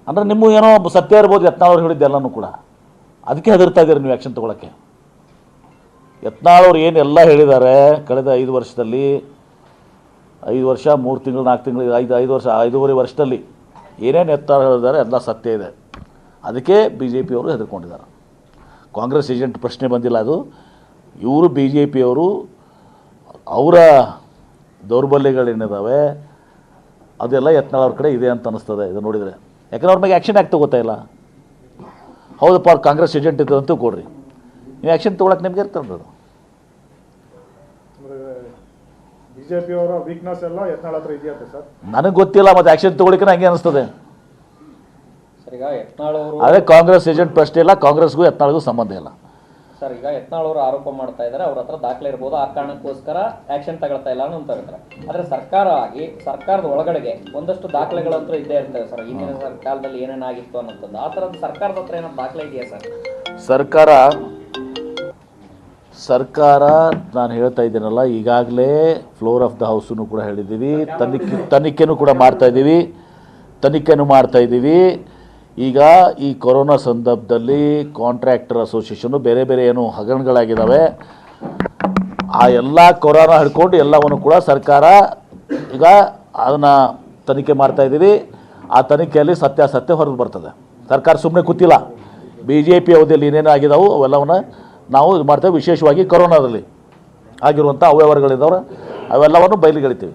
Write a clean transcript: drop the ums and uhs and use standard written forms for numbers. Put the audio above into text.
ಅಂದರೆ ನಿಮ್ಮ ಏನೋ ಸತ್ಯ ಇರ್ಬೋದು, ಯತ್ನಾಳ್ ಹೇಳಿದ್ದೆ ಎಲ್ಲನೂ ಕೂಡ. ಅದಕ್ಕೆ ಹೆದರ್ತಾ ಇದ್ದೀರಿ ನೀವು ಆ್ಯಕ್ಷನ್ ತೊಗೊಳಕ್ಕೆ. ಯತ್ನಾಳ್ ಅವ್ರು ಏನೆಲ್ಲ ಹೇಳಿದ್ದಾರೆ ಕಳೆದ 5 ವರ್ಷದಲ್ಲಿ, 5 ವರ್ಷ 3 ತಿಂಗಳು 4 ತಿಂಗಳು 5 ವರ್ಷ 5.5 ವರ್ಷದಲ್ಲಿ ಏನೇನು ಯತ್ನಾಳ್ ಹೇಳಿದ್ದಾರೆ ಎಲ್ಲ ಸತ್ಯ ಇದೆ. ಅದಕ್ಕೆ ಬಿ ಜೆ ಪಿಯವರು ಹೆದರ್ಕೊಂಡಿದ್ದಾರೆ. ಕಾಂಗ್ರೆಸ್ ಏಜೆಂಟ್ ಪ್ರಶ್ನೆ ಬಂದಿಲ್ಲ. ಅದು ಇವರು ಬಿ ಜೆ ಪಿಯವರು ಅವರ ದೌರ್ಬಲ್ಯಗಳೇನಿದ್ದಾವೆ ಅದೆಲ್ಲ ಯತ್ನಾಳ್ ಅವ್ರ ಕಡೆ ಇದೆ ಅಂತ ಅನ್ನಿಸ್ತದೆ ಇದು ನೋಡಿದರೆ. ಯಾಕಂದ್ರೆ ಅವ್ರ ಮೇಲೆ ಆ್ಯಕ್ಷನ್ ಯಾಕೆ ತೊಗೋತಾ ಇಲ್ಲ? ಹೌದಪ್ಪ ಅವ್ರು ಕಾಂಗ್ರೆಸ್ ಏಜೆಂಟ್ ಇದ್ದು ಅಂತೂ ಕೊಡ್ರಿ, ನೀವು ಆ್ಯಕ್ಷನ್ ತೊಗೊಳಕ್ಕೆ ನಿಮ್ಗೆ ಇರ್ತದೆ. ಅದು ಬಿಜೆಪಿಯವರ ವೀಕ್ನೆಸ್ ಎಲ್ಲ ಯತ್ನಾಳ್ ಹತ್ರ ಇದೆಯಾ ಸರ್? ನನಗೆ ಗೊತ್ತಿಲ್ಲ, ಮತ್ತು ಆ್ಯಕ್ಷನ್ ತೊಗೊಳಿಕ್ಕೆ ಹಂಗೆ ಅನಿಸ್ತದೆ. ಸರ್ ಈಗ ಯತ್ನಾಳ್ ಅವರು ಅದೇ ಕಾಂಗ್ರೆಸ್ ಏಜೆಂಟ್ ಪ್ರಶ್ನೆ ಇಲ್ಲ, ಕಾಂಗ್ರೆಸ್ಗೂ ಯತ್ನಾಳ್ಗೂ ಸಂಬಂಧ ಇಲ್ಲ. ಸರ್ ಈಗ ಯತ್ನಾಳ್ ಅವರು ಆರೋಪ ಮಾಡ್ತಾ ಇದ್ದಾರೆ, ಅವ್ರ ಹತ್ರ ದಾಖಲೆ ಇರ್ಬೋದು, ಆ ಕಾರಣಕ್ಕೋಸ್ಕರ ಆಕ್ಷನ್ ತಗೊಳ್ತಾ ಇಲ್ಲ ಅಂತ ಹೇಳ್ತಾರೆ. ಆದರೆ ಸರ್ಕಾರ ಆಗಿ ಸರ್ಕಾರದ ಒಳಗಡೆಗೆ ಒಂದಷ್ಟು ದಾಖಲೆಗಳಂತೂ ಇದ್ದೇ ಇರ್ತವೆ ಸರ್. ಹಿಂದಿನ ಕಾಲದಲ್ಲಿ ಏನೇನಾಗಿತ್ತು ಅನ್ನೋಂಥದ್ದು ಆ ಥರದ್ದು ಸರ್ಕಾರದ ಹತ್ರ ಏನೋ ದಾಖಲೆ ಇದೆಯಾ ಸರ್? ಸರ್ಕಾರ ನಾನು ಹೇಳ್ತಾ ಇದ್ದೀನಲ್ಲ, ಈಗಾಗಲೇ ಫ್ಲೋರ್ ಆಫ್ ದ ಹೌಸನ್ನು ಕೂಡ ಹೇಳಿದ್ದೀವಿ, ತನಿಖೆನೂ ಕೂಡ ಮಾಡ್ತಾ ಇದ್ದೀವಿ. ಈಗ ಈ ಕೊರೋನಾ ಸಂದರ್ಭದಲ್ಲಿ ಕಾಂಟ್ರಾಕ್ಟರ್ ಅಸೋಸಿಯೇಷನ್ನು ಬೇರೆ ಬೇರೆ ಏನು ಹಗರಣಗಳಾಗಿದ್ದಾವೆ, ಆ ಎಲ್ಲ ಕೊರೋನಾ ಹಿಡ್ಕೊಂಡು ಎಲ್ಲವನ್ನು ಕೂಡ ಸರ್ಕಾರ ಈಗ ಅದನ್ನು ತನಿಖೆ ಮಾಡ್ತಾಯಿದ್ದೀವಿ. ಆ ತನಿಖೆಯಲ್ಲಿ ಸತ್ಯಾಸತ್ಯ ಹೊರಗೆ ಬರ್ತದೆ. ಸರ್ಕಾರ ಸುಮ್ಮನೆ ಕೂತಿಲ್ಲ. ಬಿ ಜೆ ಪಿ ಅವಧಿಯಲ್ಲಿ ಏನೇನು ಆಗಿದಾವೆ ಅವೆಲ್ಲವನ್ನು ನಾವು ಇದು ಮಾಡ್ತೇವೆ. ವಿಶೇಷವಾಗಿ ಕೊರೋನಾದಲ್ಲಿ ಆಗಿರುವಂಥ ಅವ್ಯವಹಾರಗಳಿದ್ದಾವೆ, ಅವೆಲ್ಲವನ್ನು ಬಯಲಿಗೆಳಿತೀವಿ.